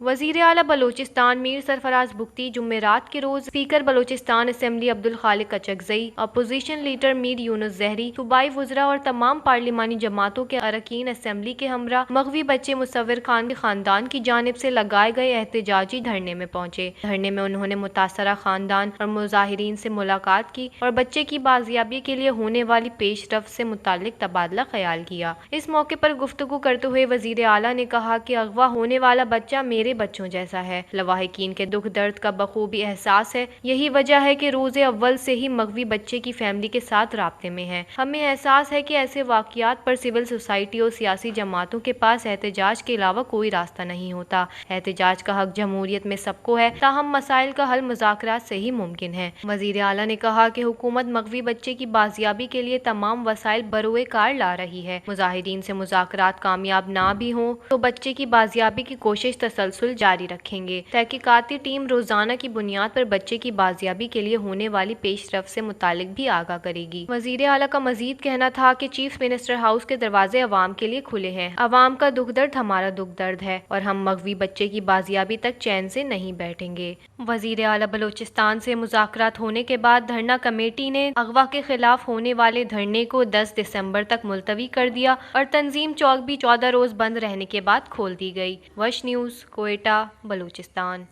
وزیر اعلیٰ بلوچستان میر سرفراز بگٹی جمعرات کے روز speaker Balochistan assembly Abdul Khaliq Kachkazai, opposition leader Mir Younus Zehri, صوبائی وزراء اور تمام پارلیمانی جماعتوں کے اراکین اسمبلی کے ہمراہ مغوی بچے مصور خان کے خاندان کی جانب سے لگائے گئے احتجاجی دھرنے میں پہنچے۔ دھرنے میں انہوں نے متاثرہ خاندان اور مظاہرین سے ملاقات کی اور بچے کی بازیابی کے لیے ہونے والی پیش رفت سے متعلق تبادلہ خیال کیا۔ اس موقع پر گفتگو کرتے ہوئے وزیر اعلیٰ نے کہا کہ اغوا ہونے والا بچہ میرے بچوں جیسا ہے۔ لواحقین کے دکھ درد کا بخوبی احساس ہے، یہی وجہ ہے کہ روز اول سے ہی مغوی بچے کی فیملی کے ساتھ رابطے میں ہیں۔ ہمیں احساس ہے کہ ایسے واقعات پر سول سوسائٹی اور سیاسی جماعتوں کے پاس احتجاج کے علاوہ کوئی راستہ نہیں ہوتا۔ احتجاج کا حق جمہوریت میں سب کو ہے، تاہم مسائل کا حل مذاکرات سے ہی ممکن ہے۔ وزیر اعلیٰ نے کہا کہ حکومت مغوی بچے کی بازیابی کے لیے تمام وسائل بروئے کار لا رہی ہے۔ مظاہرین سے مذاکرات کامیاب نہ بھی ہوں تو بچے کی بازیابی کی کوشش تسلسل جاری رکھیں گے۔ تحقیقاتی ٹیم روزانہ کی بنیاد پر بچے کی بازیابی کے لیے ہونے والی پیش رفت سے متعلق بھی آگاہ کرے گی۔ وزیر اعلیٰ کا مزید کہنا تھا کہ چیف منسٹر ہاؤس کے دروازے عوام کے لیے کھلے ہیں۔ عوام کا دکھ درد ہمارا دکھ درد ہے اور ہم مغوی بچے کی بازیابی تک چین سے نہیں بیٹھیں گے۔ وزیر اعلیٰ بلوچستان سے مذاکرات ہونے کے بعد دھرنا کمیٹی نے اغوا کے خلاف ہونے والے دھرنے کو 10 دسمبر تک ملتوی کر دیا اور تنظیم چوک بھی 14 روز بند رہنے کے بعد کھول دی گئی۔ وش نیوز، کوئٹہ، بلوچستان۔